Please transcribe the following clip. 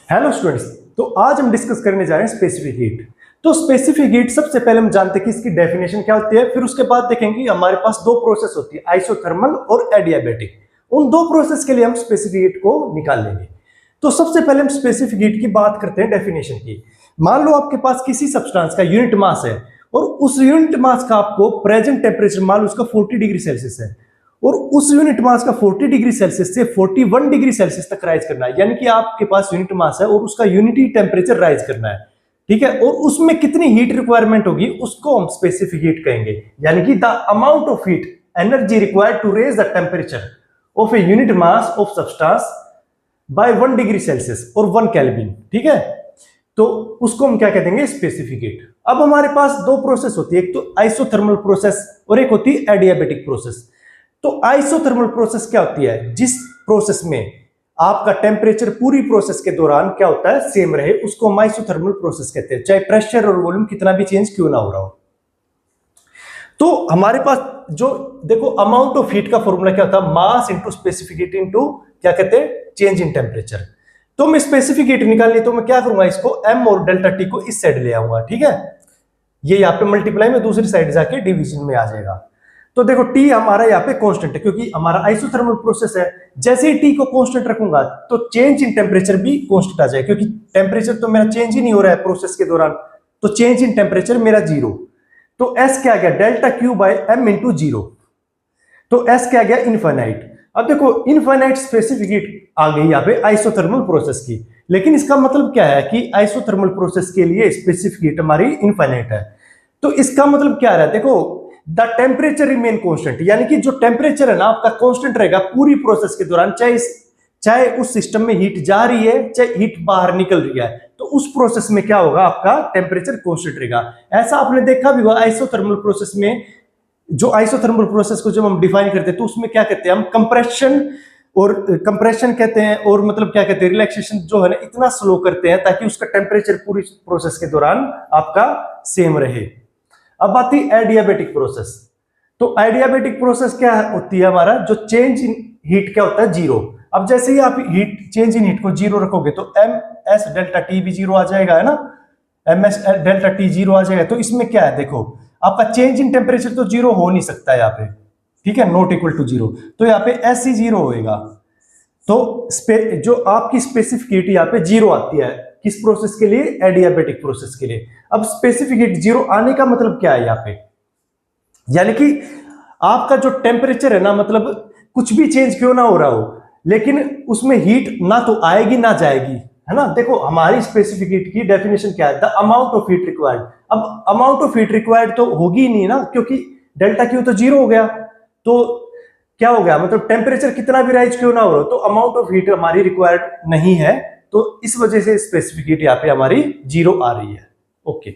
Hello students, तो आज हम डिस्कस करने जा रहे हैं स्पेसिफिक हीट। तो स्पेसिफिक हीट सबसे पहले हम जानते हैं कि इसकी डेफिनेशन क्या होती है, फिर उसके बाद देखेंगे हमारे पास दो प्रोसेस होती है, आइसोथर्मल और एडियाबैटिक। उन दो प्रोसेस के लिए हम स्पेसिफिक हीट को निकाल लेंगे। तो सबसे पहले हम स्पेसिफिक हीट की बात करते हैं डेफिनेशन की। मान लो आपके पास किसी सब्सटेंस का यूनिट मास है और उस यूनिट मास का आपको प्रेजेंट टेम्परेचर मान लो उसका 40 डिग्री सेल्सियस है और उस यूनिट मास का 40 डिग्री सेल्सियस से 41 डिग्री सेल्सियस तक राइज करना है। यानी कि आपके पास यूनिट मास है और उसका यूनिटी टेम्परेचर राइज करना है, ठीक है। और उसमें कितनी हीट रिक्वायरमेंट होगी उसको हम स्पेसिफिक हीट कहेंगे। यानी कि the amount of heat energy required to raise the temperature of a unit mass of substance by 1 degree celsius और 1 केल्विन, ठीक है। तो उसको हम क्या कह देंगे, स्पेसिफिक हीट। अब हमारे पास दो प्रोसेस होती है, एक तो आइसोथर्मल प्रोसेस और एक होती है एडियाबैटिक प्रोसेस। तो आइसोथर्मल प्रोसेस क्या होती है, जिस प्रोसेस में आपका टेम्परेचर पूरी प्रोसेस के दौरान क्या होता है, सेम रहे, उसको हम आइसोथर्मल प्रोसेस कहते हैं, चाहे प्रेशर और वॉल्यूम कितना भी चेंज क्यों ना हो रहा हो। तो हमारे पास जो देखो अमाउंट ऑफ हीट का फॉर्मूला क्या होता है, mass into specific heat into क्या कहते हैं, चेंज इन टेम्परेचर। तो मैं स्पेसिफिक हीट निकालनी तो मैं क्या करूंगा, इसको m और डेल्टा टी को इस साइड ले आऊंगा, ठीक है। ये यहाँ पे मल्टीप्लाई में दूसरी साइड जाके डिवीजन में आ जाएगा। तो देखो टी हमारा यहाँ पे कांस्टेंट है क्योंकि हमारा आइसोथर्मल प्रोसेस है। जैसे ही टी को कांस्टेंट रखूंगा तो चेंज इन टेम्परेचर भी कांस्टेंट आ जाएगा, क्योंकि टेम्परेचर तो मेरा चेंज ही नहीं हो रहा है प्रोसेस के दौरान, तो चेंज इन टेम्परेचर मेरा 0। तो एस क्या आ गया, delta Q by M into 0। तो एस क्या आ गया, इनफाइनाइट। अब देखो इनफाइनाइट स्पेसिफिक हीट आ गई यहाँ पे आइसोथर्मल प्रोसेस की, लेकिन इसका मतलब क्या है कि आइसोथर्मल प्रोसेस के लिए स्पेसिफिक हीट हमारी इनफाइनाइट है। तो इसका मतलब क्या है, देखो द टेम्परेचर रिमेन कांस्टेंट, यानी कि जो टेम्परेचर है ना आपका कांस्टेंट रहेगा पूरी प्रोसेस के दौरान, चाहे उस सिस्टम में हीट जा रही है चाहे हीट बाहर निकल रही है, तो उस प्रोसेस में क्या होगा, आपका टेम्परेचर कांस्टेंट रहेगा। ऐसा आपने देखा भी होगा आइसोथर्मल प्रोसेस में। जो आइसोथर्मल प्रोसेस को जब हम डिफाइन करते हैं तो उसमें क्या कहते हैं हम, कंप्रेशन कहते हैं, और मतलब क्या कहते हैं, रिलैक्सेशन जो है ना इतना स्लो करते हैं ताकि उसका टेम्परेचर पूरी प्रोसेस के दौरान आपका सेम रहे। अब आती है एडियाबैटिक प्रोसेस। तो एडियाबैटिक प्रोसेस क्या होती है, हमारा जो चेंज इन हीट क्या होता है, 0। अब जैसे ही आप हीट चेंज इन हीट को 0 रखोगे तो एम एस डेल्टा टी भी 0 आ जाएगा, है ना, एम एस डेल्टा टी 0 आ जाएगा। तो इसमें क्या है, देखो आपका चेंज इन टेम्परेचर तो 0 हो नहीं सकता यहाँ पे, ठीक है, नॉट इक्वल टू 0। तो यहाँ पे एस ही 0 होएगा। तो जो आपकी स्पेसिफिक हीट यहाँ पे 0 आती है, किस प्रोसेस के लिए, एडियाबैटिक प्रोसेस के लिए। अब स्पेसिफिक हीट 0 आने का मतलब क्या है यहाँ पे, यानी कि आपका जो टेम्परेचर है ना, मतलब कुछ भी चेंज क्यों ना हो रहा हो, लेकिन उसमें हीट ना तो आएगी ना जाएगी, है ना। देखो हमारी स्पेसिफिक हीट की डेफिनेशन क्या है, the amount of heat required. अब अमाउंट ऑफ हीट रिक्वायर्ड तो होगी ही नहीं ना, क्योंकि डेल्टा क्यू तो 0 हो गया। तो क्या हो गया, मतलब टेम्परेचर कितना भी राइज क्यों ना हो, तो अमाउंट ऑफ हीट हमारी रिक्वायर्ड नहीं है। तो इस वजह से स्पेसिफिक हीट यहाँ पे हमारी 0 आ रही है। ओके।